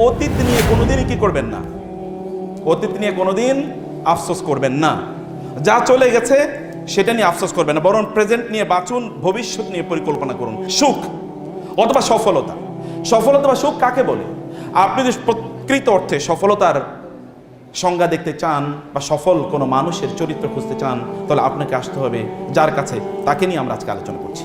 অতীত নিয়ে কোনোদিনই কি করবেন না, অতীত নিয়ে কোনোদিন আফসোস করবেন না। যা চলে গেছে সেটা নিয়ে আফসোস করবেন না, বরং প্রেজেন্ট নিয়ে বাঁচুন, ভবিষ্যৎ নিয়ে পরিকল্পনা করুন। সুখ অথবা সফলতা, সফলতা বা সুখ কাকে বলে? আপনি যদি প্রকৃত অর্থে সফলতার সংজ্ঞা দেখতে চান বা সফল কোনো মানুষের চরিত্র খুঁজতে চান, তাহলে আপনাকে আসতে হবে যার কাছে, তাকে নিয়ে আমরা আজকে আলোচনা করছি।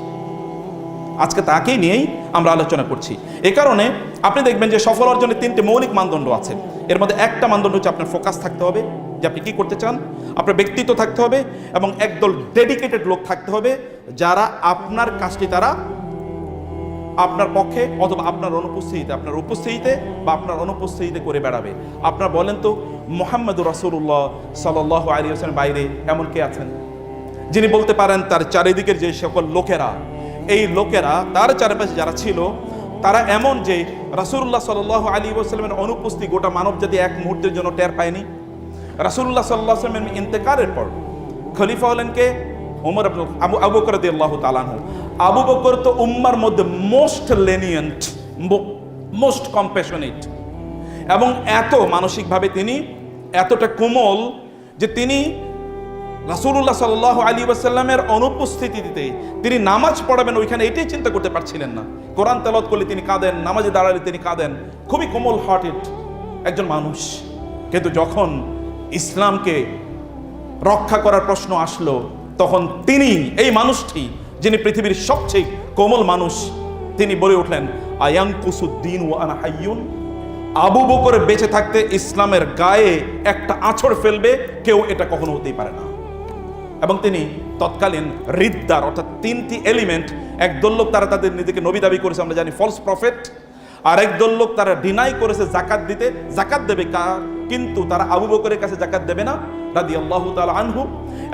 আজকে তাকেই নিয়েই আমরা আলোচনা করছি। এ কারণে আপনি দেখবেন যে সফল অর্জনের 3টে মৌলিক মানদণ্ড আছে। এর মধ্যে একটা মানদণ্ড হচ্ছে আপনার ফোকাস থাকতে হবে, যে আপনি কি করতে চান, আপনার ব্যক্তিত্ব থাকতে হবে, এবং একদল ডেডিকেটেড লোক থাকতে হবে যারা আপনার কাজটি তারা আপনার পক্ষে অথবা আপনার উপস্থিতিতে বা আপনার অনুপস্থিতিতে করে বেড়াবে। আপনারা বলেন তো, মুহাম্মদুর রাসূলুল্লাহ সাল্লাল্লাহু আলাইহি ওয়াসাল্লামের বাইরে এমন কে আছেন যিনি বলতে পারেন তার চারিদিকের যে সকল লোকেরা, এই লোকেরা তার চারপাশে যারা ছিল তারা এমন যে রাসূলুল্লাহ সাল্লাল্লাহু আলাইহি ওয়াসাল্লামের অনুপস্থিতি গোটা মানব জাতি এক মুহূর্তের জন্য টের পায়নি? রাসূলুল্লাহ সাল্লাল্লাহু আলাইহি ওয়াসাল্লামের ইন্তেকালের পর খলিফা হলেন কে? ওমর আবু বকর রাদিয়াল্লাহু তাআলা আনহু। আবু বকর তো উম্মার মধ্যে মোস্ট লেনিয়েন্ট, মোস্ট কম্প্যাশনেট, এবং এত মানসিকভাবে তিনি এতটা কোমল যে তিনি রাসূলুল্লাহ সাল্লাল্লাহু আলাইহি ওয়াসাল্লামের অনুপস্থিতিতে তিনি নামাজ পড়াবেন ওইখানে এটাই চিন্তা করতে পারছিলেন না। কোরআন তেলাওয়াত করলে তিনি কাঁদেন, নামাজে দাঁড়ালে তিনি কাঁদেন। খুবই কোমল হার্টেড একজন মানুষ। কিন্তু যখন ইসলামকে রক্ষা করার প্রশ্ন আসলো, তখন তিনি, এই মানুষটি যিনি পৃথিবীর সবচেয়ে কোমল মানুষ, তিনি বলে উঠলেন, আয়ানকুসুদ্দিন ওয়া আনা হাইয়ুন। আবু বকর বেঁচে থাকতে ইসলামের গায়ে একটা আঁচড় ফেলবে কেউ, এটা কখনো হতেই পারে না। এবং তিনি তৎকালীন রিদ্দার অর্থাৎ 3টি এলিমেন্ট, একদল লোক তারা তাদের নিজেকে নবী দাবি করেছে, আমরা জানি ফলস প্রফেট। আর একদল লোক তারা ডিনাই করেছে জাকাত দিতে, জাকাত দেবে কিন্তু তারা আবু বকরের কাছে জাকাত দেবে না রাদিয়াল্লাহু তাআলা আনহু।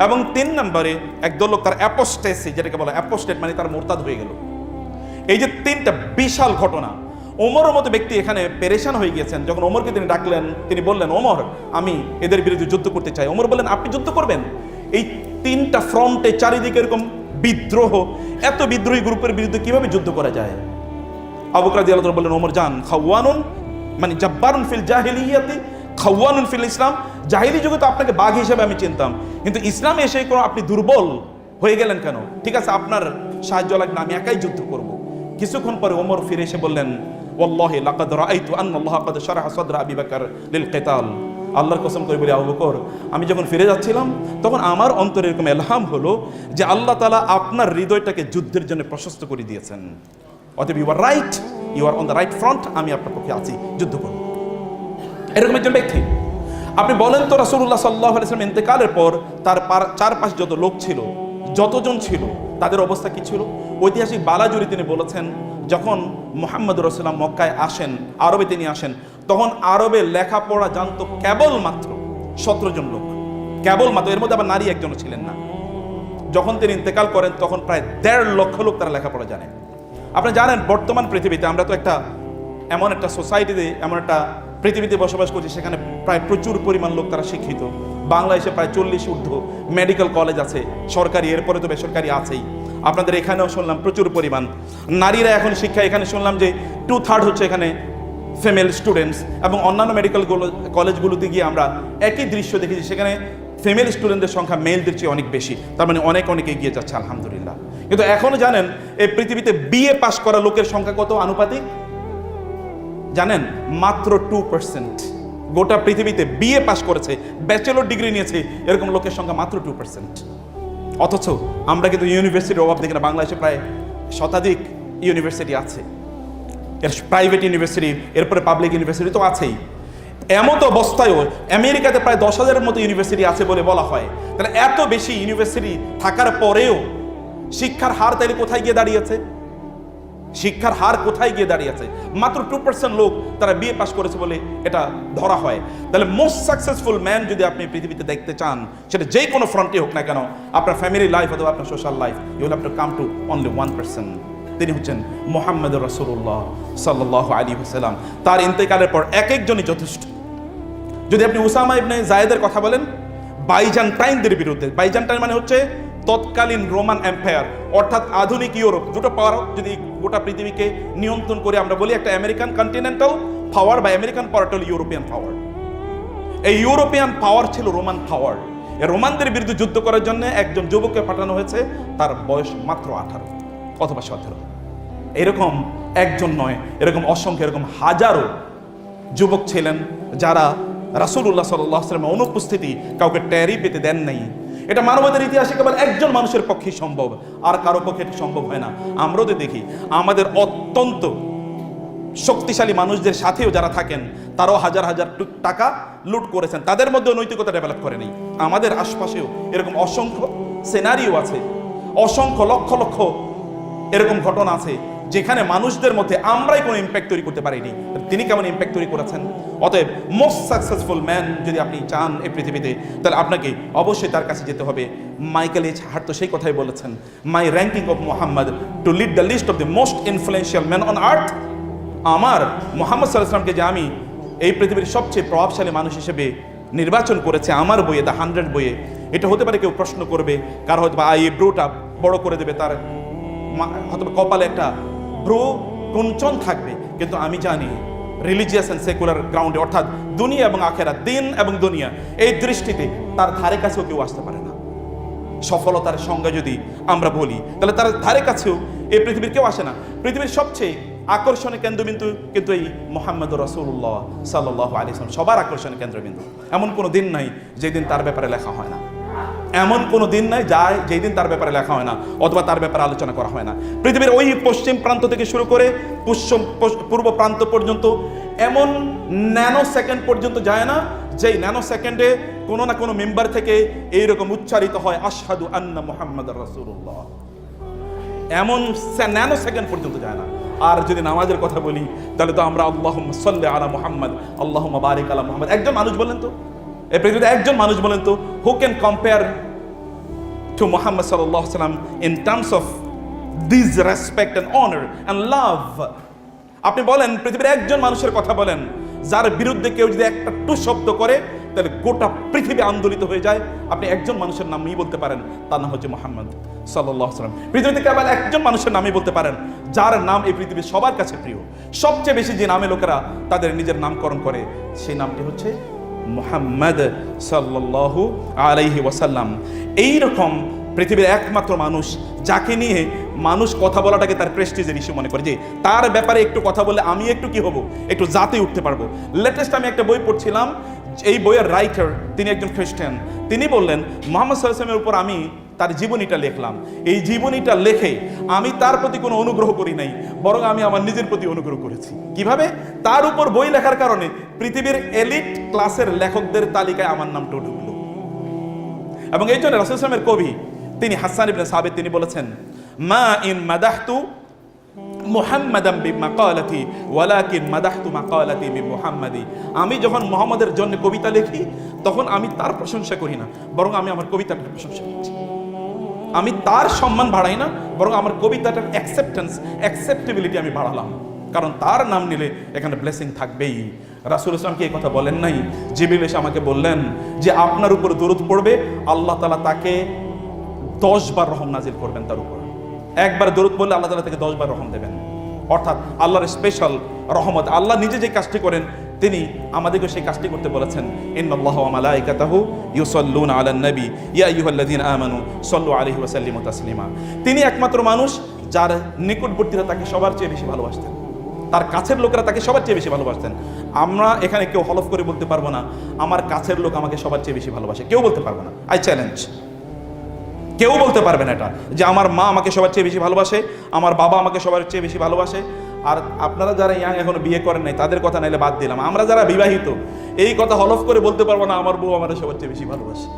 এবং 3 নম্বরে একদল লোক তার অ্যাপোস্টেসি, যেটাকে বলা অ্যাপোস্টেট মানে তার মুরতাদ হয়ে গেল। এই যে 3টা বিশাল ঘটনা, ওমরের মতো ব্যক্তি এখানে পেরেশান হয়ে গিয়েছেন। যখন ওমরকে তিনি ডাকলেন, তিনি বললেন, ওমর আমি এদের বিরুদ্ধে যুদ্ধ করতে চাই। ওমর বললেন, আপনি যুদ্ধ করবেন? এই 3টা ফ্রন্টে চারিদিকে এরকম বিদ্রোহ, এত বিদ্রোহী গ্রুপের বিরুদ্ধে কিভাবে যুদ্ধ করা যায়? আবু বকর রাদিয়াল্লাহু তাআলা বললেন, ওমর জান, খাওয়ানুন মানে জাব্বারুন ফিল জাহিলিয়াতি খাওয়ানুন ফিল ইসলাম। জাহিলি যুগে তো আপনাকে বাঘ হিসেবে আমি চিনতাম, কিন্তু ইসলামে এসে কোনো আপনি দুর্বল হয়ে গেলেন কেন? ঠিক আছে, আপনার সাহায্য লাগবে না, আমি একাই যুদ্ধ করব। কিছুক্ষণ পরে ওমর ফিরে এসে বললেন, ওয়াল্লাহি লাকাদ রাআইতু আন্নাল্লাহ কাদ শারাহা সাদরা আবি বকর লিল কিতাল। আল্লাহর কসম করে বলি, আবু বকর, আমি যখন ফিরে যাচ্ছিলাম তখন আমার অন্তরে এরকম ইলহাম হলো যে আল্লাহ তাআলা আপনার হৃদয়টাকে যুদ্ধের জন্য প্রশস্ত করে দিয়েছেন। অতএব you are right, you are on the right front, আমি আপনার পক্ষে আছি, যুদ্ধ করব। এরকম একজন ব্যক্তি। আপনি বলেন তো, রাসূলুল্লাহ সাল্লাল্লাহু আলাইহি ওয়াসাল্লাম ইন্তেকালের পর তার চারপাশে যত লোক ছিল, যতজন ছিল, তাদের অবস্থা কি ছিল? ঐতিহাসিক বালাজুরি তিনি বলেছেন, যখন মুহাম্মদুর রাসূলুল্লাহ মক্কায় আসেন, আরবে তিনি আসেন, তখন আরবে লেখাপড়া জানতো কেবলমাত্র 17 জন লোক, কেবলমাত্র। এর মধ্যে আবার নারী একজনও ছিলেন না। যখন তিনি ইন্তেকাল করেন তখন প্রায় 1.5 লক্ষ লোক তারা লেখাপড়া জানে। আপনি জানেন বর্তমান পৃথিবীতে আমরা তো এমন একটা সোসাইটিতে, এমন একটা পৃথিবীতে বসবাস করছি, সেখানে প্রায় প্রচুর পরিমাণ লোক তারা শিক্ষিত। বাংলাদেশে প্রায় 40 ঊর্ধ্ব মেডিকেল কলেজ আছে, সরকারি, এরপরে তো বেসরকারি আছেই। আপনাদের এখানেও শুনলাম প্রচুর পরিমাণ নারীরা এখন শিক্ষা, এখানে শুনলাম যে 2/3 হচ্ছে এখানে ফিমেল স্টুডেন্টস। এবং অন্যান্য মেডিকেল কলেজগুলোতে গিয়ে আমরা একই দৃশ্য দেখেছি, সেখানে ফিমেল স্টুডেন্টদের সংখ্যা মেলদের চেয়ে অনেক বেশি। তার মানে অনেক এগিয়ে যাচ্ছে, আলহামদুলিল্লাহ। কিন্তু এখনো জানেন এই পৃথিবীতে বিএ পাস করা লোকের সংখ্যা কত আনুপাতিক জানেন? মাত্র 2%। গোটা পৃথিবীতে বিএ পাস করেছে, ব্যাচেলর ডিগ্রি নিয়েছে, এরকম লোকের সংখ্যা মাত্র 2%। অথচ আমরা কিন্তু ইউনিভার্সিটির অভাব দেখি না। বাংলাদেশে প্রায় শতাধিক ইউনিভার্সিটি আছে, এর প্রাইভেট ইউনিভার্সিটি, এরপরে পাবলিক ইউনিভার্সিটি তো আছেই। এমতো অবস্থায়ও আমেরিকাতে প্রায় 10,000-এর মতো ইউনিভার্সিটি আছে বলে বলা হয়। তাহলে এত বেশি ইউনিভার্সিটি থাকার পরেও শিক্ষার হার তাইলে কোথায় গিয়ে দাঁড়িয়েছে? শিক্ষার হার কোথায় গিয়ে দাঁড়িয়েছে? মাত্র 2% লোক তারা বিএ পাস করেছে বলে এটা ধরা হয়। তাহলে মোস্ট সাকসেসফুল ম্যান যদি আপনি পৃথিবীতে দেখতে চান, সেটা যে কোনো ফ্রন্টে হোক না কেন, আপনার ফ্যামিলি লাইফ অথবা আপনার social life, you will have to come to only 1%। তিনি হচ্ছেন মুহাম্মদুর রাসূলুল্লাহ সাল্লাল্লাহু আলাইহি ওয়াসাল্লাম। তার ইন্তেকালের পর এক একজনই যথেষ্ট। যদি আপনি উসামা ইবনে যায়েদের কথা বলেন, বাইজান্টাইনদের বিরুদ্ধে, বাইজান্টাইন মানে হচ্ছে তৎকালীন রোমান এম্পায়ার, অর্থাৎ আধুনিক ইউরোপ, দুটো পাওয়ার যদি গোটা পৃথিবীকে নিয়ন্ত্রণ করে আমরা বলি, একটা আমেরিকান কন্টিনেন্টাল পাওয়ার বা আমেরিকান পাওয়ারটা হলো ইউরোপিয়ান পাওয়ার। এই ইউরোপিয়ান পাওয়ার ছিল রোমান পাওয়ার। এই রোমানদের বিরুদ্ধে যুদ্ধ করার জন্য একজন যুবককে পাঠানো হয়েছে, তার বয়স মাত্র 18 অথবা 17। এরকম একজন নয়, এরকম অসংখ্য, এরকম হাজারো যুবক ছিলেন যারা রাসূলুল্লাহ সাল্লাল্লাহু আলাইহি ওয়াসাল্লামের অনুপস্থিতি কাউকে টেরই পেতে দেন নাই। এটা মানবতার ইতিহাসে কেবল একজন মানুষের পক্ষেই সম্ভব, আর কারো পক্ষে এটা সম্ভব হয় না। আমরাও তো দেখি আমাদের অত্যন্ত শক্তিশালী মানুষদের সাথেও যারা থাকেন তারাও হাজার হাজার টাকা লুট করেছেন, তাদের মধ্যে নৈতিকতা ডেভেলপ করে নেই। আমাদের আশপাশেও এরকম অসংখ্য সিনারিও আছে, অসংখ্য লক্ষ লক্ষ এরকম ঘটনা আছে যেখানে মানুষদের মধ্যে আমরাই কোনো ইম্প্যাক্ট তৈরি করতে পারিনি, তিনি কেমন ইম্প্যাক্ট তৈরি করেছেন। অতএব মোস্ট সাকসেসফুল ম্যান যদি আপনি চান এই পৃথিবীতে, তাহলে আপনাকে অবশ্যই তার কাছে যেতে হবে। মাইকেল এইচ হার্ট তো সেই কথাই বলেছেন, my ranking of Muhammad to lead the list of the most influential man on earth. আমার মুহাম্মদ সাল্লাল্লাহু আলাইহি ওয়াসাল্লামকে যে আমি এই পৃথিবীর সবচেয়ে প্রভাবশালী মানুষ হিসেবে নির্বাচন করেছে আমার বইয়ে, দ্য 100 বইয়ে। এটা হতে পারে কেউ প্রশ্ন করবে, কার হয়তো বা আইব্রোটা বড় করে দেবে, তার হয়তো কপালে একটা ব্রো কুঞ্চন থাকবে, কিন্তু আমি জানি রিলিজিয়াস অ্যান্ড সেকুলার গ্রাউন্ডে, অর্থাৎ দুনিয়া এবং আখেরাত, দিন এবং দুনিয়া, এই দৃষ্টিতে তার ধারে কাছেও কেউ আসতে পারে না। সফলতার সংজ্ঞা যদি আমরা বলি, তাহলে তার ধারে কাছেও এই পৃথিবীর কেউ আসে না। পৃথিবীর সবচেয়ে আকর্ষণের কেন্দ্রবিন্দু কিন্তু এই মুহাম্মদুর রাসূলুল্লাহ সাল্লাল্লাহু আলাইহি ওয়াসাল্লাম, সবার আকর্ষণের কেন্দ্রবিন্দু। এমন কোনো দিন নাই যেদিন তার ব্যাপারে লেখা হয় না, এমন কোনো দিন নাই যেই দিন তার ব্যাপারে লেখা হয় না অথবা তার ব্যাপারে আলোচনা করা হয় না। পৃথিবীর ওই পশ্চিম প্রান্ত থেকে শুরু করে পূর্ব প্রান্ত পর্যন্ত এমন ন্যানো সেকেন্ড পর্যন্ত যায় না যেই ন্যানো সেকেন্ডে কোনো না কোনো মেম্বার থেকে এইরকম উচ্চারিত হয় আশহাদু আন্না মুহাম্মাদুর রাসূলুল্লাহ। এমন ন্যানো সেকেন্ড পর্যন্ত যায় না। আর যদি নামাজের কথা বলি, তাহলে তো আমরা আল্লাহুম্মা সাল্লি আলা মুহাম্মদ, আল্লাহুম্মা বারিক আলা মুহাম্মদ। একজন মানুষ বলেন তো, এই পৃথিবীতে একজন মানুষ বলেন তো, who can compare to Muhammad সাল্লাল্লাহু আলাইহি ওয়াসাল্লাম in terms of this respect and honour and love. আপনি বলেন পৃথিবীর একজন মানুষের কথা বলেন যার বিরুদ্ধে কেউ যদি একটা টু শব্দ করে তাহলে গোটা পৃথিবী আন্দোলিত হয়ে যায়। আপনি একজন মানুষের নামই বলতে পারেন, তার নাম হচ্ছে মুহাম্মদ সাল্লাল্লাহু আলাইহি ওয়াসাল্লাম। পৃথিবীতে কেবল একজন মানুষের নামই বলতে পারেন যার নাম এই পৃথিবীর সবার কাছে প্রিয়। সবচেয়ে বেশি যে নামে লোকেরা তাদের নিজের নামকরণ করে সেই নামটি হচ্ছে মুহাম্মদ সাল্লাল্লাহু আলাইহি ওয়াসাল্লাম। এইরকম পৃথিবীর একমাত্র মানুষ যাকে নিয়ে মানুষ কথা বলাটাকে তার প্রেস্টিজের ইস্যু মনে করে, যে তার ব্যাপারে একটু কথা বললে আমি একটু কি হব, একটু জাতে উঠতে পারবো। লেটেস্ট আমি একটা বই পড়ছিলাম, এই বইয়ের রাইটার তিনি একজন খ্রিস্টান। তিনি বললেন মুহাম্মদ সাল্লাল্লাহু আলাইহি ওয়াসাল্লামের উপর আমি তার জীবনীটা লিখলাম। এই জীবনীটা লেখে আমি তার প্রতি কোনো অনুগ্রহ করি নাই, বরং আমি আমার নিজের প্রতি অনুগ্রহ করেছি। কিভাবে? তার উপর বই লেখার কারণে পৃথিবীর এলিট ক্লাসের লেখকদের তালিকায় আমার নামটা ঢুকলো। এবং এই জন্য রাসূল সাল্লাল্লাহু আলাইহি ওয়াসাল্লামের কবি তিনি হাসান ইবনে সাবিত তিনি বলেছেন, মা ইন মাদাহতু মুহাম্মাদান বিমাকালাতি ওয়ালাকিন মাদাহতু মাকালাতি বিমুহাম্মাদি। আমি যখন মুহাম্মদের জন্য কবিতা লিখি তখন আমি তার প্রশংসা করি না, বরং আমি আমার কবিতার প্রশংসা করছি। আমি তার সম্মান বাড়াই না, বরং আমার কবিতাটার অ্যাকসেপ্টেবিলিটি আমি বাড়ালাম, কারণ তার নাম নিলে এখানে ব্লেসিং থাকবেই। রাসূল ইসলাম কি এই কথা বলেন নাই? জিবরিল এসে আমাকে বললেন যে আপনার উপর দরুদ পড়বে, আল্লাহ তাআলা তাকে 10 বার রহম নাজিল করবেন তার উপর। একবার দরুদ পড়লে আল্লাহ তাআলা তাকে 10 বার রহম দেবেন। অর্থাৎ আল্লাহর স্পেশাল রহমত। আল্লাহ নিজে যে কাজটি করেন তিনি আমাদেরকে সেই কাজটি করতে বলেছেন। ইন্নাল্লাহা ওয়া মালাইকাতাহু ইউসাল্লুনা আলান নবী ইয়া আইয়ুহাল্লাযীনা আমানু সাল্লু আলাইহি ওয়া সাল্লিমু তাসলিমা। তিনি একমাত্র মানুষ যার নিকটবর্তীরা তাকে সবার চেয়ে বেশি ভালোবাসতেন, তার কাছের লোকেরা তাকে সবার চেয়ে বেশি ভালোবাসতেন। আমরা এখানে কেউ হলফ করে বলতে পারবো না আমার কাছের লোক আমাকে সবার চেয়ে বেশি ভালোবাসে, কেউ বলতে পারবো না। আই চ্যালেঞ্জ, কেউ বলতে পারবেন এটা যে আমার মা আমাকে সবার চেয়ে বেশি ভালোবাসে, আমার বাবা আমাকে সবার চেয়ে বেশি ভালোবাসে। আর আপনারা যারা ইয়াং এখনো বিয়ে করেন নাই তাদের কথা নাইলে বাদ দিলাম, আমরা যারা বিবাহিত এই কথা হলফ করে বলতে পারবো না আমার বউ আমার সবার চেয়ে বেশি ভালোবাসে।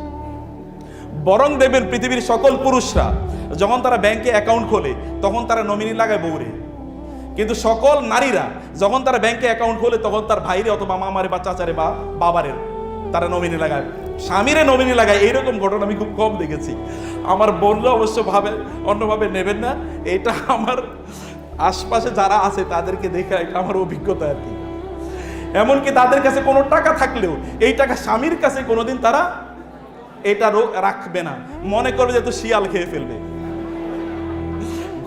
বরং দেখবেন পৃথিবীর সকল পুরুষরা যখন তারা ব্যাংকে অ্যাকাউন্ট খোলে তখন তারা নমিনি লাগায় বউরে, কিন্তু সকল নারীরা যখন তারা ব্যাংকে অ্যাকাউন্ট খোলে তখন তার ভাইরে অথবা মামারে বা চাচারে বা বাবারে তারা নমিনি লাগায়, স্বামীরে নমিনি লাগায়। এইরকম ঘটনা আমি খুব কম দেখেছি। আমার বোনরা অবশ্য ভাবে অন্যভাবে নেবেন না, এটা আমার আশপাশে যারা আছে তাদেরকে দেখে এটা আমার অভিজ্ঞতা আর কি। এমনকি তাদের কাছে কোনো টাকা থাকলেও এই টাকা স্বামীর কাছে কোনোদিন তারা এটা রাখবে না, মনে করবে যে তো শিয়াল খেয়ে ফেলবে।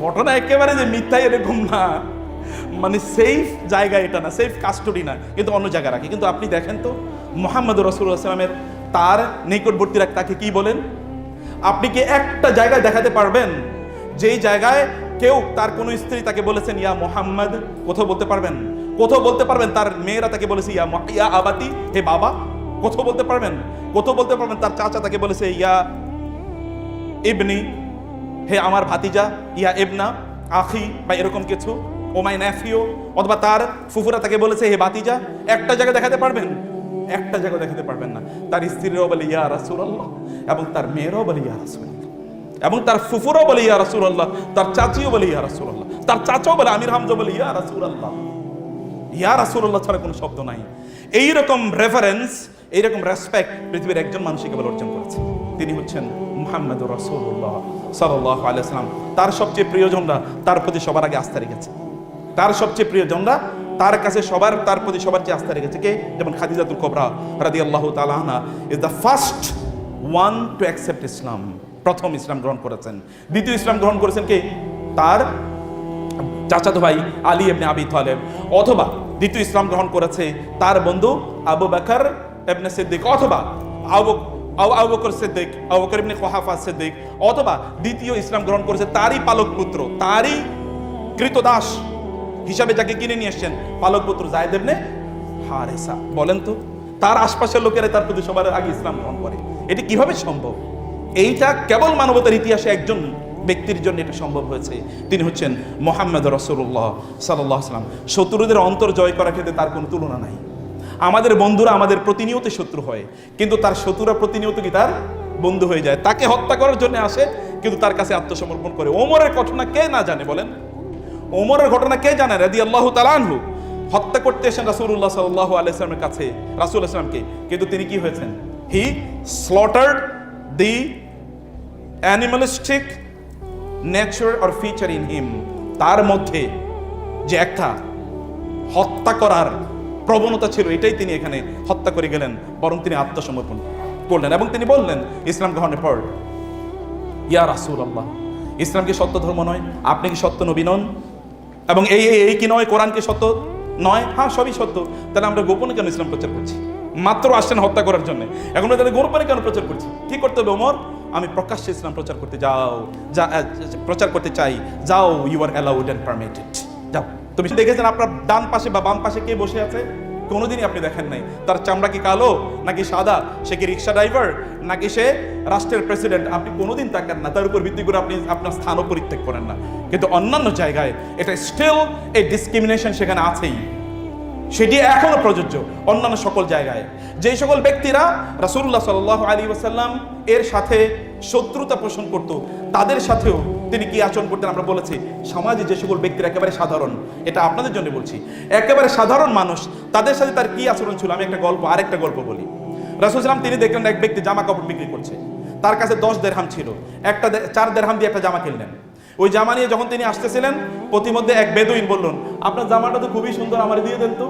ঘটনা একেবারে যে মিথ্যা এরকম না, মানে সেফ জায়গা এটা না, সেফ কাস্টডি না, কিন্তু অন্য জায়গায় রাখে। কিন্তু আপনি দেখেন তো মুহাম্মদ রাসূলুল্লাহ সাল্লামের তার নিকটবর্তী রাখ তাকে কি বলেন? আপনি কি একটা জায়গায় দেখাতে পারবেন যেই জায়গায় কেউ তার কোনো স্ত্রী তাকে বলেছেন ইয়া মুহাম্মদ? কোথাও বলতে পারবেন? কোথাও বলতে পারবেন তার মেয়েরা তাকে বলেছে ইয়া আবাতি, হে বাবা? কোথাও বলতে পারবেন? কোথাও বলতে পারবেন তার চাচা তাকে বলেছে ইয়া ইবনি, হে আমার ভাতিজা, ইয়া ইবনা আখি, বা এরকম কিছু, ও মাই নেফিও? অথবা তার ফুফুরা তাকে বলেছে হে ভাতিজা? একটা জায়গা দেখাতে পারবেন? একটা জায়গা দেখাতে পারবেন না। তার স্ত্রীরাও বলে ইয়া রাসূলুল্লাহ, এবং তার মেয়েরাও বলে ইয়া রাসূলুল্লাহ, এবং তার ফুফুরাও বলে ইয়া রাসূলুল্লাহ, তার চাচিও বলে ইয়া রাসূলুল্লাহ, তার চাচাও বলে আমির হামজা বলে ইয়া রাসূলুল্লাহ। ইয়া রাসূলুল্লাহ ছাড়া কোনো শব্দ নাই। এইরকম রেফারেন্স, এইরকম রেসপেক্ট পৃথিবীর একজন মানুষই কেবল অর্জন করেছে, তিনি হচ্ছেন মুহাম্মদুর রাসূলুল্লাহ সাল্লাল্লাহু আলাইহি ওয়াসাল্লাম। তার সবচেয়ে প্রিয়জনরা তার প্রতি সবার আগে আস্থা রেখেছে। তার সবচেয়ে প্রিয়জনরা তার কাছে তার প্রতি সবার চেয়ে আস্থা রেখেছে। কে? যেমন খাদিজাতুল কুবরা রাদিয়াল্লাহু তাআলা আনহা is the first one to accept Islam. প্রথম ইসলাম গ্রহণ করেছেন। দ্বিতীয় ইসলাম গ্রহণ করেছেন কে? তার চাচাতো ভাই আলী ইবনে আবি তালেব। অথবা দ্বিতীয় ইসলাম গ্রহণ করেছে তার বন্ধু আবু বকর ইবনে সিদ্দিক, অথবা আবু বকর সিদ্দিক, আবু বকর ইবনে কুহাফা সিদ্দিক। অথবা দ্বিতীয় ইসলাম গ্রহণ করেছে তারই পালক পুত্র, তারই কৃতদাস হিসাবে যাকে কিনে নিয়ে এসেছেন, পালক পুত্র যায়েদ ইবনে হারেসা। বলেন তো, তার আশপাশের লোকেরা তার প্রতি সবার আগে ইসলাম গ্রহণ করে। এটি কিভাবে সম্ভব? এইটা কেবল মানবতার ইতিহাসে একজন ব্যক্তির জন্য এটা সম্ভব হয়েছে, তিনি হচ্ছেন মুহাম্মদ রাসূলুল্লাহ সাল্লাল্লাহু আলাইহি ওয়াসাল্লাম। শত্রুদের অন্তর জয় করার ক্ষেত্রে তার কোনো তুলনা নাই। আমাদের বন্ধুরা আমাদের প্রতিনিয়ত শত্রু হয়, কিন্তু তার শত্রুরা প্রতিনিয়ত কি তার বন্ধু হয়ে যায়। তাকে হত্যা করার জন্য আসে, কিন্তু তার কাছে আত্মসমর্পণ করে। ওমরের ঘটনা কে না জানে? বলেন, ওমরের ঘটনা কে জানে? রাদিয়াল্লাহু তাআলা আনহু হত্যা করতে এসেছেন রাসূলুল্লাহ সাল্লাল্লাহু আলাইহি ওয়াসাল্লামের কাছে, রাসূল ইসলামকে, কিন্তু তিনি কি হয়েছেন? He slaughtered the animalistic nature or feature in him. তার মধ্যে যে একটা হত্যা করার প্রবণতা ছিল, এটাই তিনি এখানে হত্যা করে গেলেন। বরং তিনি আত্মসমর্পণ করলেন এবং তিনি বললেন ইসলাম গ্রহণের পর, ইয়া রাসূলুল্লাহ, ইসলাম কি সত্য ধর্ম নয়? আপনি কি সত্য নবী নন? এবং এই কি নয়, কোরআন কি সত্য নয়? হ্যাঁ, সবই সত্য। তাহলে আমরা গোপনে কেন ইসলাম প্রচার করছি? মাত্র আসছেন হত্যা করার জন্য, এখন তাহলে গোপনে কেন প্রচার করছি? কি করতে হবে ওমর? আমি প্রকাশ্যে ইসলাম প্রচার করতে চাই। যাও, you are allowed and permitted, যাও। তুমি দেখেছেন আপনার ডান পাশে বা বাম পাশে কে বসে আছে? কোনোদিনই আপনি দেখেন নাই। তার চামড়া কি কালো নাকি সাদা? সে কি রিক্সা ড্রাইভার নাকি সে রাষ্ট্রের প্রেসিডেন্ট? আপনি কোনোদিন তাকান না, তার উপর ভিত্তি করে আপনি আপনার স্থানও পরিত্যাগ করেন না। কিন্তু অন্যান্য জায়গায় এটা স্টিল এই ডিসক্রিমিনেশন সেখানে আছেই, সেটি এখনো প্রযোজ্য অন্যান্য সকল জায়গায়। যেই সকল ব্যক্তিরা রাসূলুল্লাহ সাল্লাল্লাহু আলাইহি ওয়াসাল্লাম এর সাথে শত্রুতা পোষণ করত, তাদের সাথেও তিনি কি আচরণ করতেন আমরা বলেছি। সমাজে যে সকল ব্যক্তিরা একেবারে সাধারণ, এটা আপনাদের জন্য বলছি, একেবারে সাধারণ মানুষ, তাদের সাথে তার কি আচরণ ছিল। আমি আরেকটা গল্প বলি। রাসূল সাল্লাল্লাহু তিনি দেখলেন এক ব্যক্তি জামা কাপড় বিক্রি করছে। তার কাছে 10 দিরহাম ছিল, 4 দিরহাম দিয়ে একটা জামা কিনলেন। ওই জামা নিয়ে যখন তিনি আসতেছিলেন, প্রতিমধ্যে এক বেদুইন বললেন, আপনার জামাটা তো খুবই সুন্দর, আমার দিয়ে দেন তো।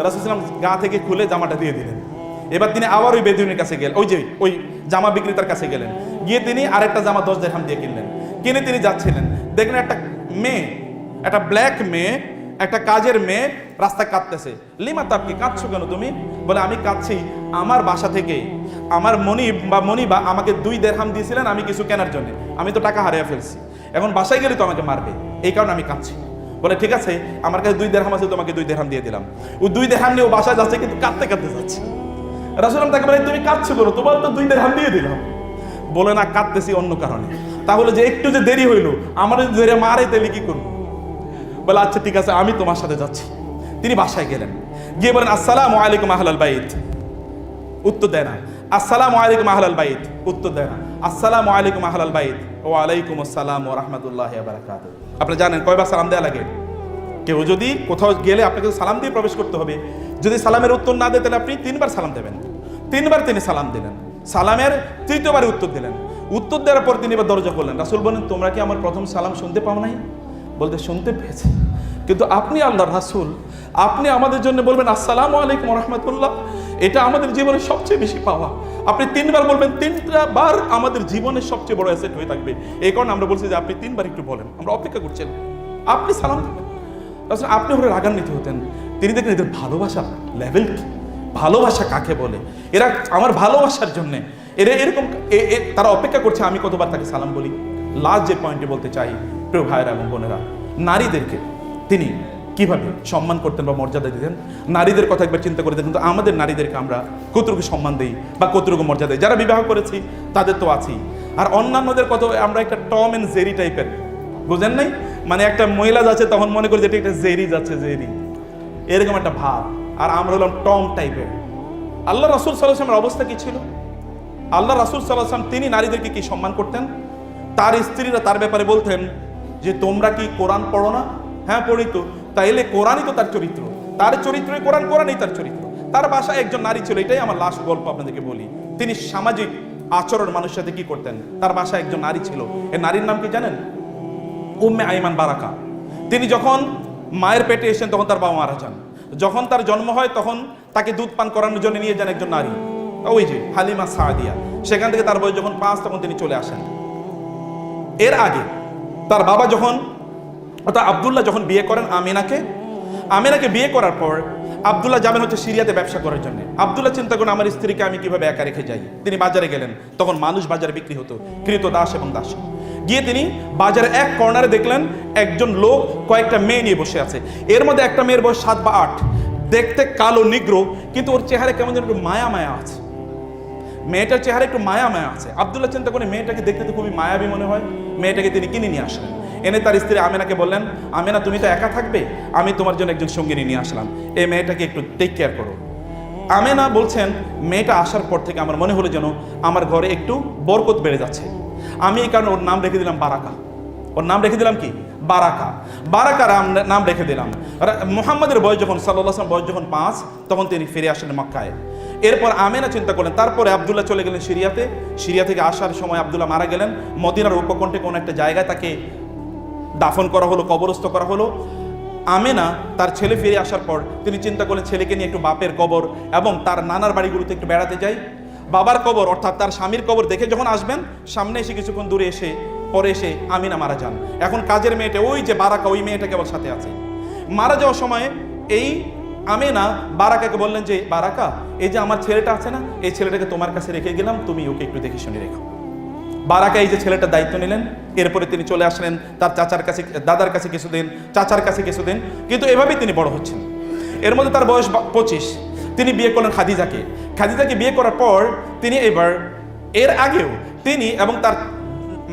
রাসূল সাল্লাল্লাহু গা থেকে খুলে জামাটা দিয়ে দিলেন। এবার তিনি আবার ওই বেদুইনের কাছে গেলেন, ওই জামা বিক্রেতার কাছে গেলেন, গিয়ে তিনি আরেকটা জামা 10 দিরহাম দিয়ে কিনলেন। কিনে তিনি যাচ্ছিলেন, দেখলেন একটা মেয়ে, একটা ব্ল্যাক মেয়ে, একটা কাজের মেয়ে রাস্তায় কাঁদতেছে। লিমা তাবকি, কাঁদছো কেন তুমি? বলে আমি কাঁদছি, আমার বাসা থেকে আমার মনিবা আমাকে 2 দিরহাম দিয়েছিলেন আমি কিছু কেনার জন্য, আমি তো টাকা হারিয়ে ফেলছি, এখন বাসায় গেলে তো আমাকে মারবে, এই কারণে আমি কাঁদছি। বলে ঠিক আছে, আমার কাছে 2 দিরহাম আছে, তোমাকে 2 দিরহাম দিয়ে দিলাম। ও 2 দিরহাম নিয়ে ও বাসায় যাচ্ছে, কিন্তু কাঁদতে কাঁদতে যাচ্ছে। রাসূল তাকে বলে তুমি কাঁদছো কেন? তোমার তো 2 দিরহাম দিয়ে দিলাম। বলে না, কাঁদতেছি অন্য কারণে। তাহলে যে একটু যে দেরি হইলো, আমার যদি ধরে মারে তাহলে কি করবো? বলে আচ্ছা ঠিক আছে, আমি তোমার সাথে যাচ্ছি। তিনি বাসায় গেলেন, গিয়ে বলেন আসসালামু আলাইকুম আহলাল বাইত। উত্তর দেয় না। আসসালামু আলাইকুম আহলাল বাইত, উত্তর দেয় না। আসসালামু আলাইকুম আহলাল বাইত, ওয়া আলাইকুম আসসালাম ওয়া রাহমাতুল্লাহি ওয়া বারাকাতুহু। আপনি জানেন কয়বার সালাম দেয়া লাগে? কেউ যদি কোথাও গেলে আপনাকে সালাম দিয়ে প্রবেশ করতে হবে। যদি সালামের উত্তর না দেয়, তাহলে আপনি 3 বার সালাম দেবেন। 3 বার তিনি সালাম দিলেন, সালামের 3য়বারে উত্তর দিলেন। উত্তর দেওয়ার পর তিনি এবার দরজা করলেন। রাসূল বলেন, তোমরা কি আমার প্রথম সালাম শুনতে পাও নাই? বলতে শুনতে পেয়েছে, কিন্তু আপনি আল্লাহর রাসূল, আপনি আমাদের জন্য বলবেন আসসালামু আলাইকুম ওয়া রাহমাতুল্লাহ, এটা আমাদের জীবনের সবচেয়ে বেশি পাওয়া। আপনি 3 বার বলবেন, 3টা বার আমাদের জীবনের সবচেয়ে বড় অ্যাসেট হয়ে থাকবে। এই কারণে আমরা বলছি যে আপনি 3 বার একটু বলেন, আমরা অপেক্ষা করছেন, আপনি সালাম দেবেন। আপনি হলে রাগান্বিত হতেন। তিনি দেখলেন এদের ভালোবাসা লেভেল কি, ভালোবাসা কাকে বলে, এরা আমার ভালোবাসার জন্যে এরা এরকম তারা অপেক্ষা করছে আমি কতবার তাকে সালাম বলি। লাস্ট যে পয়েন্টে বলতে চাই প্রিয় ভাইয়েরা এবং বোনেরা, নারীদেরকে তিনি কিভাবে সম্মান করতেন বা মর্যাদা দিতেন, নারীদের কথা একবার চিন্তা করে দেখুন তো আমাদের নারীদেরকে আমরা কতটুকু সম্মান দিই বা কতটুকু মর্যাদা দিই। যারা বিবাহ করেছি তাদের তো আছেই, আর অন্যান্যদের কত আমরা একটা টম এন্ড জেরি টাইপের, বুঝেন নাই, মানে একটা মহিলা যাচ্ছে তখন মনে করি যেটা একটা জেরি যাচ্ছে, জেরি এরকম একটা ভাব, আর আমরা হলাম টম টাইপের। আল্লাহ রাসূল সাল্লাল্লাহু আলাইহি ওয়াসাল্লামের অবস্থা কি ছিল? আল্লাহ রাসূল সাল্লাল্লাহু আলাইহি ওয়াসাল্লাম তিনি নারীদেরকে কি সম্মান করতেন? তার স্ত্রীরা তার ব্যাপারে বলতেন যে তোমরা কি কোরআন পড়ো না? হ্যাঁ পড়ি তো। তাইলে কোরআনই তো তার চরিত্র, তার চরিত্রই কোরআন, কোরআনই তার চরিত্র। তার বাসায় একজন নারী ছিল, এটাই আমার লাস্ট গল্প আপনাদেরকে বলি। তিনি সামাজিক আচরণ মানুষের সাথে কি করতেন, তার বাসায় একজন নারী ছিল। এই নারীর নাম কি জানেন? উম্মে আইমান বারাকা। তিনি যখন মায়ের পেটে এসেছেন তখন তার বাবা মারা যান। যখন তার জন্ম হয় তখন তাকে দুধ পান করানোর জন্য নিয়ে যান একজন নারী, ওই যে হালিমা সাদিয়া। সেখান থেকে তার বয়স যখন 5 তখন তিনি চলে আসেন। এর আগে তার বাবা যখন অর্থাৎ আব্দুল্লাহ যখন বিয়ে করেন আমিনাকে বিয়ে করার পর আব্দুল্লাহ যাবেন হচ্ছে সিরিয়াতে ব্যবসা করার জন্য। আব্দুল্লাহ চিন্তা করেন আমার স্ত্রীকে আমি কিভাবে একা রেখে যাই। তিনি বাজারে গেলেন, তখন মানুষ বাজারে বিক্রি হতো, কৃত দাস এবং দাসী। গিয়ে তিনি বাজারে এক কর্নারে দেখলেন একজন লোক কয়েকটা মেয়ে নিয়ে বসে আছে। এর মধ্যে একটা মেয়ের বয়স 7 বা 8, দেখতে কালো নিগ্রো, কিন্তু ওর চেহারা কেমন যেন একটু মায়া মায়া আছে, মেয়েটার চেহারা একটু মায়া মায়া আছে। আব্দুল্লাহ চিন্তা করে মেয়েটাকে দেখতে তো খুবই মায়াবী মনে হয়, মেয়েটাকে তিনি কিনে নিয়ে আসলেন। এনে তার স্ত্রী আমেনাকে বললেন, আমেনা তুমি তো একা থাকবে, আমি তোমার জন্য একজন সঙ্গিনী নিয়ে আসলাম, এই মেয়েটাকে একটু টেক কেয়ার করো। আমেনা বলছেন মেয়েটা আসার পর থেকে আমার মনে হলো যেন আমার ঘরে একটু বরকত বেড়ে যাচ্ছে। আমি এই কারণে ওর নাম রেখে দিলাম বারাকা। ওর নাম রেখে দিলাম কি? বারাকা। বারাকা নাম রেখে দিলাম। মুহাম্মাদের বয়স যখন সাল্লাল্লাহু আলাইহি ওয়াসাল্লাম বয়স যখন 5 তখন তিনি ফিরে আসলেন মক্কায়। এরপর আমেনা চিন্তা করলেন, তারপরে আব্দুল্লাহ চলে গেলেন সিরিয়াতে। সিরিয়া থেকে আসার সময় আব্দুল্লাহ মারা গেলেন। মদিনার উপকণ্ঠে কোনো একটা জায়গায় তাকে দাফন করা হলো, কবরস্থ করা হলো। আমেনা তার ছেলে ফিরে আসার পর তিনি চিন্তা করলেন ছেলেকে নিয়ে একটু বাপের কবর এবং তার নানার বাড়িগুলোতে একটু বেড়াতে যাই। বাবার কবর অর্থাৎ তার স্বামীর কবর দেখে যখন আসবেন, সামনে এসে কিছুক্ষণ দূরে এসে পরে এসে আমিনা মারা যান। এখন কাজের মেয়েটা ওই যে বারাকা, ওই মেয়েটা কেবল সাথে আছে। মারা যাওয়ার সময় এই আমিনা বারাকাকে বললেন যে বারাকা, এই যে আমার ছেলেটা আছে না, এই ছেলেটাকে তোমার কাছে রেখে গেলাম, তুমি ওকে একটু দেখে শুনে রেখো। বারাকা এই যে ছেলেটার দায়িত্ব নিলেন। এরপরে তিনি চলে আসলেন তার চাচার কাছে, দাদার কাছে কিছুদিন, চাচার কাছে কিছুদিন, কিন্তু এভাবেই তিনি বড় হচ্ছেন। এর মধ্যে তার বয়স 25। তিনি বিয়ে করলেন খাদিজাকে। খাদিজাকে বিয়ে করার পর তিনি এবার এর আগেও তিনি এবং তার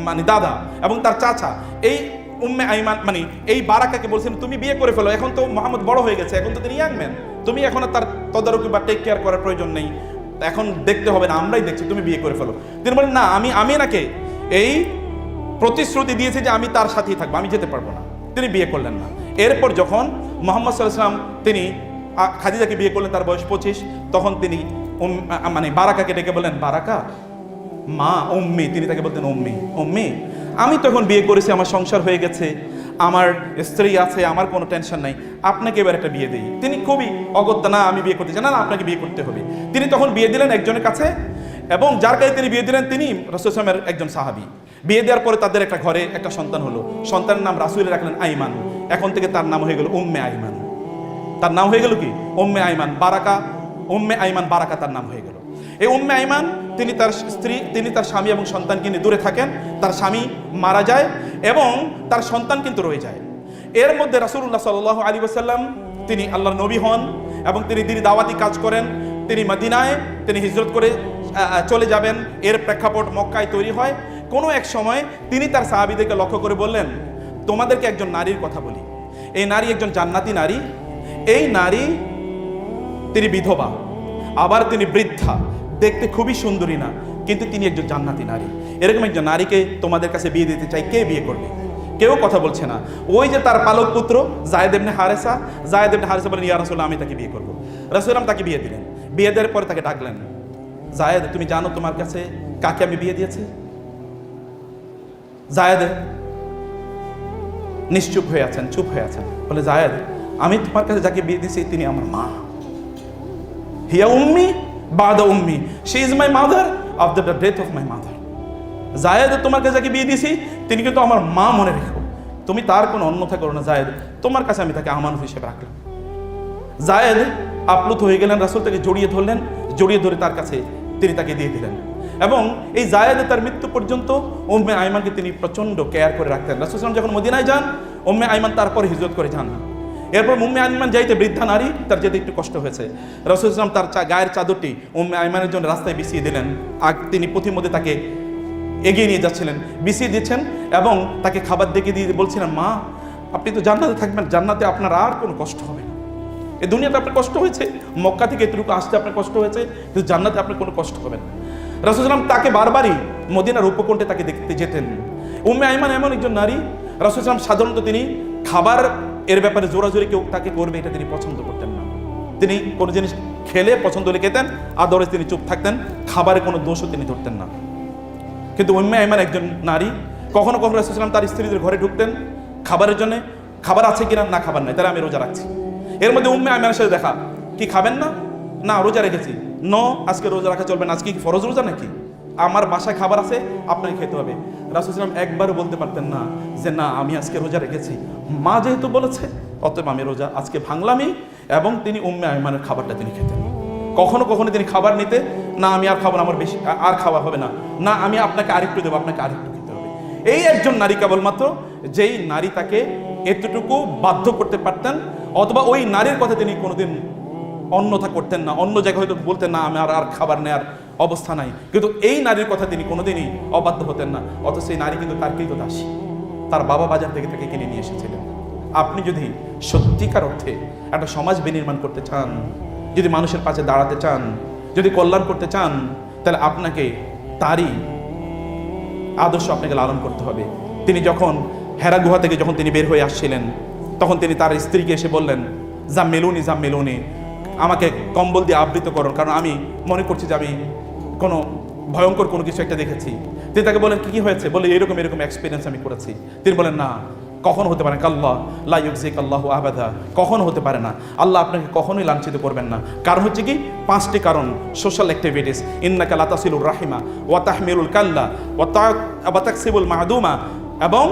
মানে দাদা এবং তার চাচা এই উম্মে আইমান মানে এই বারাকাকে বলছেন তুমি বিয়ে করে ফেলো, এখন তো মোহাম্মদ বড় হয়ে গেছে, এখন তো তিনি ইয়াং ম্যান, তুমি এখন আর তার তদারকি বা টেক কেয়ার করার প্রয়োজন নেই, এখন দেখতে হবে না, আমরাই দেখছি, তুমি বিয়ে করে ফেলো। তিনি বলেন না, আমি আমিনাকে এই প্রতিশ্রুতি দিয়েছি যে আমি তার সাথেই থাকবো, আমি যেতে পারবো না। তিনি বিয়ে করলেন না। এরপর যখন মুহাম্মদ সাল্লাল্লাহু আলাইহি ওয়াসাল্লাম তিনি খাদিজাকে বিয়ে করলেন, তার বয়স 25, তখন তিনি মানে বারাকাকে ডেকে বললেন, বারাকা মা উম্মি, তিনি তাকে বলতেন উম্মি, উম্মি আমি তখন বিয়ে করেছি, আমার সংসার হয়ে গেছে, আমার স্ত্রী আছে, আমার কোনো টেনশন নাই, আপনাকে এবার একটা বিয়ে দিই। তিনি খুবই অগত্যা, না আমি বিয়ে করতে চাই, না আপনাকে বিয়ে করতে হবে। তিনি তখন বিয়ে দিলেন একজনের কাছে, এবং যার কাছে তিনি বিয়ে দিলেন তিনি রাসূল সাল্লাল্লাহু আলাইহি ওয়াসাল্লামের একজন সাহাবী। বিয়ে দেওয়ার পরে তাদের একটা ঘরে একটা সন্তান হলো। সন্তানের নাম রাসূল রাখলেন আইমান। এখন থেকে তার নাম হয়ে গেল উম্মে আইমান। তার নাম হয়ে গেল কি? উম্মে আইমান। বারাকা, উম্মে আইমান বারাকা তার নাম হয়ে গেল। এই উম্মে আইমান তিনি তার স্ত্রী, তিনি তার স্বামী এবং সন্তানকে নিয়ে দূরে থাকেন। তার স্বামী মারা যায় এবং তার সন্তান কিন্তু রয়ে যায়। এর মধ্যে রাসূলুল্লাহ সাল্লাল্লাহু আলাইহি ওয়াসাল্লাম তিনি আল্লাহর নবী হন এবং তিনি দাওয়াতি কাজ করেন। তিনি মদিনায় তিনি হিজরত করে চলে যাবেন। এর প্রেক্ষাপট মক্কায় তৈরি হয়। কোনো এক সময় তিনি তার সাহাবীদেরকে লক্ষ্য করে বললেন, তোমাদেরকে একজন নারীর কথা বলি। এই নারী একজন জান্নাতি নারী। এই নারী তিনি বিধবা, আবার তিনি বৃদ্ধা, দেখতে খুবই সুন্দরী না, কিন্তু তিনি একজন জান্নাতি নারী। এরকম একজন নারীকে তোমাদের কাছে বিয়ে দিতে চাই, কে বিয়ে করবে? কেউ কথা বলছে না। ওই যে তার পালক পুত্র যায়েদ ইবনে হারেসা, যায়েদ ইবনে হারেসা বলেন, ইয়া রাসূলুল্লাহ আমি তাকে বিয়ে করবো। রাসূলুল্লাহ তাকে বিয়ে দিলেন। বিয়ে দেওয়ার পরে তাকে ডাকলেন, যায়েদ তুমি জানো তোমার কাছে কাকে আমি বিয়ে দিয়েছি? যায়েদ নিশ্চুপ হয়ে আছেন, চুপ হয়ে আছেন। বলে, যায়েদ আমি তোমার কাছে যাকে বিয়ে দিয়েছি তিনি আমার মা। হিয়া উম্মি বাদা উম্মি, she is my mother after the death of my mother. Zaid তোমার কাছে যাকে বিয়ে দিয়েছি তিনি কিন্তু আমার মা, মনে রেখো। তুমি তার কোনো অন্যথা করো না জায়েদ, তোমার কাছে আমি তাকে আমানত হিসেবে রাখলাম। জায়েদ আপ্লুত হয়ে গেলেন, রাসূল তাকে জড়িয়ে ধরলেন, জড়িয়ে ধরে তার কাছে তিনি তাকে দিয়ে দিলেন। এবং এই জায়েদ তার মৃত্যু পর্যন্ত উম্মে আইমানকে তিনি প্রচণ্ড কেয়ার করে রাখতেন। রাসূল সাল্লাল্লাহু আলাইহি ওয়াসাল্লাম যখন মদিনায় যান, উম্মে আইমান তারপর হিজরত করে যান। এরপর উম্মে আইমান যাইতে, বৃদ্ধা নারী, তার যেতে একটু কষ্ট হয়েছে। রাসূল সাল্লাল্লাহু আলাইহি ওয়াসাল্লাম তার গায়ের চাদরটি উম্মে আইমানের জন্য রাস্তায় বিছিয়ে দিলেন। আর তিনি পথিমধ্যে তাকে এগিয়ে নিয়ে যাচ্ছিলেন, বিছিয়ে দিচ্ছেন এবং তাকে খাবার দেখে দিয়ে বলছিলেন, মা আপনি তো জান্নাতে থাকবেন, জান্নাতে আপনার আর কোনো কষ্ট হবে না। এই দুনিয়াতে আপনার কষ্ট হয়েছে, মক্কা থেকে এতটুকু আসতে আপনার কষ্ট হয়েছে, কিন্তু জান্নাতে আপনার কোনো কষ্ট হবে না। রাসূল সাল্লাল্লাহু আলাইহি ওয়াসাল্লাম তাকে বারবারই মদিনার উপকণ্ঠে তাকে দেখতে যেতেন। উম্মে আইমান এমন একজন নারী, রাসূল সাল্লাল্লাহু আলাইহি ওয়াসাল্লাম সাধারণত তিনি খাবার এর ব্যাপারে জোরাজোরি কেউ তাকে করবে এটা তিনি পছন্দ করতেন না। তিনি কোনো জিনিস খেলে পছন্দ হলে খেতেন, আদরে তিনি চুপ থাকতেন, খাবারে কোনো দোষও তিনি ধরতেন না। কিন্তু উম্মে আইমান একজন নারী, কখনো কখনো রাসূল সাল্লাল্লাহু আলাইহি ওয়াসাল্লাম তার স্ত্রীদের ঘরে ঢুকতেন খাবারের জন্য, খাবার আছে কিনা, না খাবার নাই, তাহলে আমি রোজা রাখছি। এর মধ্যে উম্মে আইমানের সাথে দেখা, কি খাবেন না, না রোজা রেখেছি, আজকে রোজা রাখা চলবে না, আজকে কি ফরজ রোজা নাকি, আমার বাসায় খাবার আছে আপনাকে খেতে হবে। রাসূল সাল্লাল্লাহু আলাইহি ওয়াসাল্লাম একবারও বলতে পারতেন না যে না আমি আজকে রোজা রেখেছি, মা যেহেতু বলেছে অতএব আমি রোজা আজকে ভাঙলামই। এবং তিনি উম্মে আইমানের খাবারটা তিনি খেতেন। কখনো কখনো তিনি খাবার নিতে, না আমি আর খাবো না, আমার বেশি আর খাওয়া হবে না, না আমি আপনাকে আরেকটু দেবো, আপনাকে আরেকটু খেতে হবে। এই একজন নারী কেবলমাত্র, যেই নারী তাকে এতটুকু বাধ্য করতে পারতেন, অথবা ওই নারীর কথা তিনি কোনোদিন অন্যথা করতেন না। অন্য জায়গায় হয়তো বলতেন না আমার আর খাবার নেওয়ার অবস্থা নাই, কিন্তু এই নারীর কথা তিনি কোনোদিনই অবাধ্য হতেন না। অথচ সেই নারী কিন্তু তার কৃতদাসী, তার বাবা বাজার থেকে তাকে কিনে নিয়ে এসেছিলেন। আপনি যদি সত্যিকার অর্থে একটা সমাজ বিনির্মাণ করতে চান, যদি মানুষের পাশে দাঁড়াতে চান, যদি কল্যাণ করতে চান, তাহলে আপনাকে তারই আদর্শ আপনাকে লালন করতে হবে। তিনি যখন হেরা গুহা থেকে যখন তিনি বের হয়ে আসছিলেন, তখন তিনি তার স্ত্রীকে এসে বললেন, জাম্মিলুনি জাম্মিলুনি, আমাকে কম্বল দিয়ে আবৃত করুন, কারণ আমি মনে করছি যে আমি কোনো ভয়ঙ্কর কোনো কিছু একটা দেখেছি। তিনি তাকে বলেন কি হয়েছে, বলে এরকম এরকম এক্সপিরিয়েন্স আমি করেছি। তিনি বলেন না, কখনো হতে পারে না, কাল্লাহ লা ইউযিক আল্লাহু আবাদা, কখনো হতে পারে না, আল্লাহ আপনাকে কখনোই লাঞ্ছিত করবেন না। কারণ হচ্ছে কি, 5টি কারণ, সোশ্যাল অ্যাক্টিভিটিস, ইন্নাকা লা তাসিলুর রাহিমা ওয়া তাহমিলুল কাল্লা ওয়া তাকসিবুল মাদুমা এবং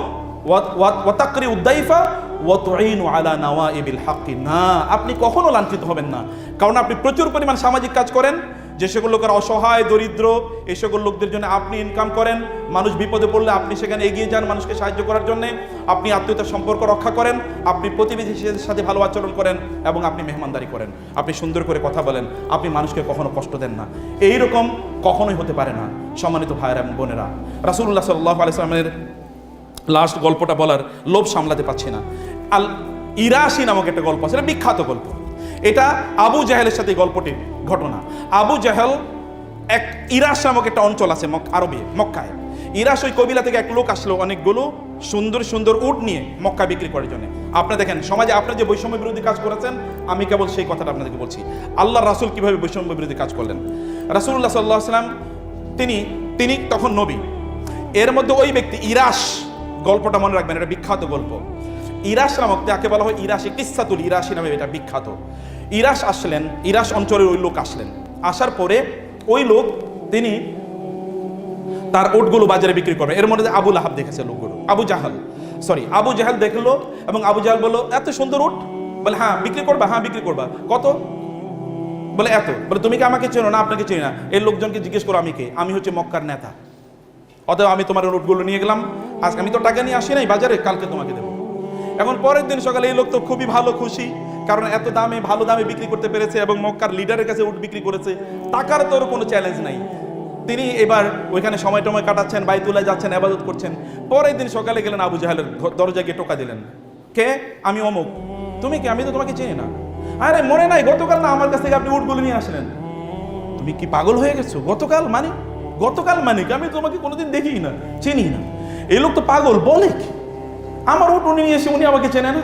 ওয়া তাকরিউদ দাইফা ওয়া তুঈনু আলা নাওয়াইবিল হাক্কি। না, আপনি কখনো লাঞ্ছিত হবেন না, কারণ আপনি প্রচুর পরিমাণ সামাজিক কাজ করেন। যে সকল লোকের অসহায় দরিদ্র, এই সকল লোকদের জন্য আপনি ইনকাম করেন। মানুষ বিপদে পড়লে আপনি সেখানে এগিয়ে যান মানুষকে সাহায্য করার জন্য। আপনি আত্মীয়তার সম্পর্ক রক্ষা করেন, আপনি প্রতিবেশীদের সাথে ভালো আচরণ করেন এবং আপনি মেহমানদারি করেন, আপনি সুন্দর করে কথা বলেন, আপনি মানুষকে কখনো কষ্ট দেন না। এইরকম কখনোই হতে পারে না। সম্মানিত ভাইয়েরা এবং বোনেরা, রাসূলুল্লাহ সাল্লাল্লাহু আলাইহি ওয়াসাল্লামের লাস্ট গল্পটা বলার লোভ সামলাতে পারছি না। আল ইরাশি নামক একটা গল্প আছে, এটা বিখ্যাত গল্প। এটা আবু জাহেলের সাথে গল্পটির ঘটনা। আবু জাহেল, এক ইরাশ নামক একটা অঞ্চল আছে আরবে, মক্কায়। ইরাশ ওই কবিলা থেকে এক লোক আসলো অনেকগুলো সুন্দর সুন্দর উট নিয়ে মক্কা বিক্রি করার জন্য। আপনারা দেখেন সমাজে আপনারা যে বৈষম্য বিরোধী কাজ করেছেন, আমি কেবল সেই কথাটা আপনাদেরকে বলছি। আল্লাহ রাসূল কিভাবে বৈষম্য বিরোধী কাজ করলেন। রাসূলুল্লাহ সাল্লাল্লাহু আলাইহি ওয়াসাল্লাম তিনি তখন নবী। এর মধ্যে ওই ব্যক্তি ইরাশ, গল্পটা মনে রাখবেন, এটা বিখ্যাত গল্প। ইরাশ নামক, তাকে বলা হয় ইরাশি, কিসসাতুল ইরাশি নামে এটা বিখ্যাত। ইরাশ আসলেন, ইরাশ অঞ্চলের ওই লোক আসলেন। আসার পরে ওই লোক তিনি তার উটগুলো বাজারে বিক্রি করবে। এর মধ্যে আবু লাহাব দেখেছে লোকগুলো, আবু জাহাল দেখলো এবং আবু জাহাল বলল, এত সুন্দর উট, বলে হ্যাঁ বিক্রি করবা, হ্যাঁ বিক্রি করবা, কত, বলে এত, বলে তুমি কি আমাকে চেনো, না আপনাকে চিনি না। এই লোকজনকে জিজ্ঞেস করো আমি কে, আমি হচ্ছে মক্কার নেতা, অতএব আমি তোমার উটগুলো নিয়ে গেলাম, আজ আমি তো টাকা নিয়ে আসি নাই বাজারে, কালকে তোমাকে দেবো। এখন পরের দিন সকালে এই লোক তো খুবই ভালো খুশি, কারণ এত দামে ভালো দামে বিক্রি করতে পেরেছে এবং মক্কার লিডারের কাছে উট বিক্রি করেছে, টাকার তোর কোনো চ্যালেঞ্জ নাই। তিনি এবার ওইখানে সময় টময় কাটাচ্ছেন, বাইতুল্লাহ যাচ্ছেন, ইবাদত করছেন। পরের দিন সকালে গেলেন, আবু জাহেলের দরজায় গিয়ে টোকা দিলেন, কে, আমি অমুক, তুমি কি, আমি তো তোমাকে চিনি না। আরে মনে নাই গতকাল না আমার কাছ থেকে আপনি উটগুলো নিয়ে আসলেন, তুমি কি পাগল হয়ে গেছো, গতকাল মানে কি, আমি তোমাকে কোনোদিন দেখি না, চিনি না। এই লোক তো পাগল, বলে কি, আমার উট উনি নিয়ে এসে উনি আমাকে চেনে না।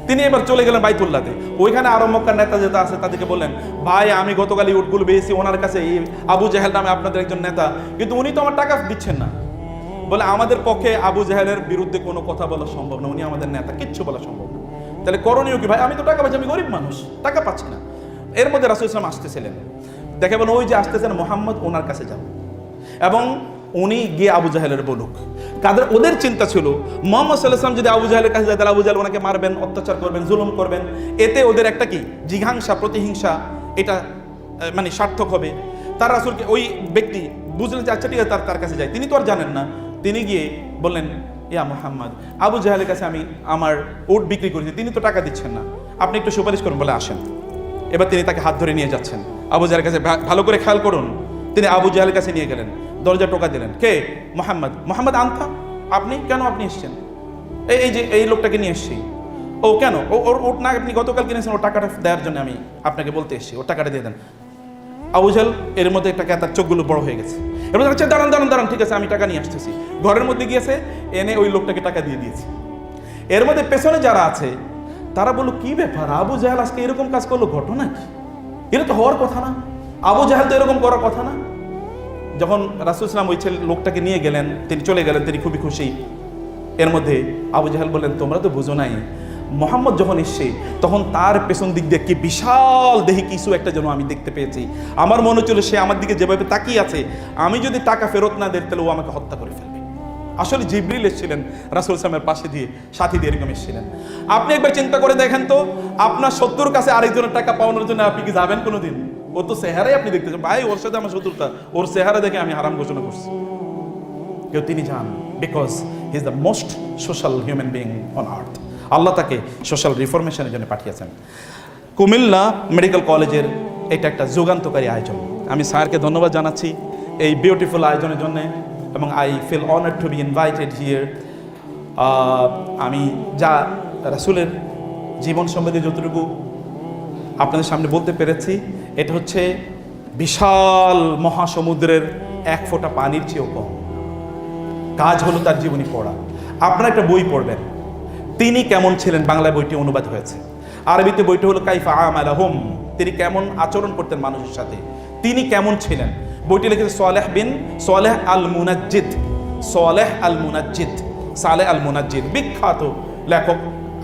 তিনি এবার চলে গেলেন বাইতুল্লাহতে। ওইখানে আরো মক্কার নেতা যেটা আছে তাদেরকে বললেন, ভাই আমি গতকাল এই উটগুলো পেয়েছি ওনার কাছে, এই আবু জাহেল নামে আপনাদের একজন নেতা, কিন্তু উনি তো আমার টাকা দিচ্ছেন না। বলে আমাদের পক্ষে আবু জাহেলের বিরুদ্ধে কোনো কথা বলা সম্ভব না, উনি আমাদের নেতা, কিচ্ছু বলা সম্ভব না। তাহলে করণীয় কি ভাই, আমি তো টাকা পাচ্ছি, আমি গরিব মানুষ, টাকা পাচ্ছি না। এর মধ্যে রাসূল সাল্লাল্লাহু আলাইহি ওয়াসাল্লাম আসতেছিলেন, দেখে বলেন ওই যে আসতেছেন মোহাম্মদ, ওনার কাছে যাও এবং উনি গিয়ে আবু জাহেলের বলুক। কাদের ওদের চিন্তা ছিল মুহাম্মদ সাল্লাল্লাহু আলাইহি ওয়াসাল্লাম যদি আবু জাহেলের কাছে যায় তাহলে আবু জাহেল ওনাকে মারবেন, অত্যাচার করবেন, জুলুম করবেন, এতে ওদের একটা কি জিঘাংসা, প্রতিহিংসা, এটা মানে সার্থক হবে। তার রাসূলকে ওই ব্যক্তি বুঝলেন যে আচ্ছা ঠিক আছে তার কাছে যায়, তিনি তো আর জানেন না। তিনি গিয়ে বললেন, ইয়া মুহাম্মদ, আবু জাহেলের কাছে আমি আমার উট বিক্রি করেছি, তিনি তো টাকা দিচ্ছেন না, আপনি একটু সুপারিশ করুন, বলে আসেন। এবার তিনি তাকে হাত ধরে নিয়ে যাচ্ছেন আবু জাহেলের কাছে। ভালো করে খেয়াল করুন, তিনি আবু জাহেলের কাছে নিয়ে গেলেন, দরজা টোকা দিলেন, কে? মোহাম্মদ আনতা, আপনি কেন আপনি এসছেন? এই যে এই লোকটাকে নিয়ে এসছি। ও কেন? ওর উট না আপনি গতকাল কিনেছেন, ওর টাকাটা দেওয়ার জন্য আমি আপনাকে বলতে এসেছি, ওর টাকাটা দিয়ে দেন। আবু জাহেল এর মধ্যে একটা তার চোখগুলো বড় হয়ে গেছে। এবার আচ্ছা দাঁড়ান, ঠিক আছে আমি টাকা নিয়ে আসতেছি। ঘরের মধ্যে গিয়েছে, এনে ওই লোকটাকে টাকা দিয়ে দিয়েছে। এর মধ্যে পেছনে যারা আছে তারা বললো, কি ব্যাপার, আবু জাহেল আজকে এরকম কাজ করলো, ঘটনা কি? এটা তো হওয়ার কথা না, আবু জাহেল তো এরকম করার কথা না। যখন রাসূল সাল্লাল্লাহু আলাইহি ওয়াসাল্লাম ওই লোকটাকে নিয়ে গেলেন, তিনি চলে গেলেন, তিনি খুবই খুশি। এর মধ্যে আবু জাহেল বললেন, তোমরা তো বুঝো নাই, মোহাম্মদ যখন এসছে তখন তার পেছন দিক দিয়ে কি বিশাল দেহি কিছু একটা যেন আমি দেখতে পেয়েছি। আমার মনে হচ্ছিল সে আমার দিকে যেভাবে তাকিয়ে আছে, আমি যদি টাকা ফেরত না দিই তাহলে ও আমাকে হত্যা করে ফেলবে। আসলে জিবরিল এসেছিলেন রাসূল সাল্লামের পাশে দিয়ে, সাথী দিয়ে এরকম এসেছিলেন। আপনি একবার চিন্তা করে দেখেন তো, আপনার শত্রুর কাছে আরেকজনের টাকা পাওয়ানোর জন্য আপনি কি যাবেন কোনোদিন? ও তো চেহারাই আপনি দেখতেছেন, ভাই ওর সাথে আমার শত্রুতা, ওর চেহারা দেখে আমি হারাম ঘোষণা করছি। কেউ তিনি যান, because he is the most social human being on earth. আল্লাহ তাকে সোশ্যাল রিফরমেশনের জন্য পাঠিয়েছেন। কুমিল্লা মেডিকেল কলেজের এটা একটা যুগান্তকারী আয়োজন। আমি স্যারকে ধন্যবাদ জানাচ্ছি এই বিউটিফুল আয়োজনের জন্য, এবং I feel honoured to be invited here. আমি যা রাসূলের জীবন সম্বন্ধে যতটুকু আপনাদের সামনে বলতে পেরেছি, এটা হচ্ছে বিশাল মহাসমুদ্রের এক ফোঁটা পানির চেয়েও কম। কাজ হলো তার জীবনী পড়া। আপনারা একটা বই পড়বেন, তিনি কেমন ছিলেন, বাংলায় বইটি অনুবাদ হয়েছে, আরবিতে বইটি হলো কাইফা আমালাহুম, তিনি কেমন আচরণ করতেন মানুষের সাথে, তিনি কেমন ছিলেন। বইটি লিখেছে সালেহ আল মুনাজ্জিদ, বিখ্যাত লেখক,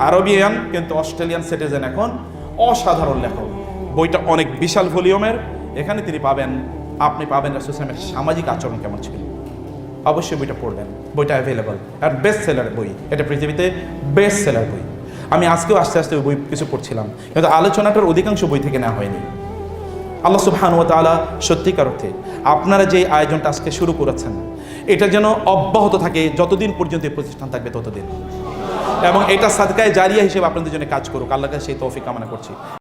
আরবিয়ান কিন্তু অস্ট্রেলিয়ান সিটিজেন, এখন অসাধারণ লেখক। বইটা অনেক বিশাল ভলিউমের। এখানে তিনি আপনি পাবেন রাসূল সাল্লাল্লাহু আলাইহি ওয়াসাল্লামের সামাজিক আচরণ কেমন ছিল। অবশ্যই বইটা পড়বেন, বইটা অ্যাভেলেবল আর বেস্ট সেলার বই, এটা পৃথিবীতে বেস্ট সেলার বই। আমি আজকেও আস্তে আস্তে বই কিছু পড়ছিলাম, কিন্তু আলোচনাটার অধিকাংশ বই থেকে নেওয়া হয়নি। আল্লাহ সুবহানাহু ওয়া তাআলা সত্যিকার অর্থে আপনারা যে আয়োজনটা আজকে শুরু করেছেন, এটা যেন অব্যাহত থাকে, যতদিন পর্যন্ত এই প্রতিষ্ঠান থাকবে ততদিন, এবং এটা সাদকায়ে জারিয়া হিসেবে আপনাদের জন্য কাজ করুক। আল্লাহর কাছে সেই তৌফিক কামনা করছি।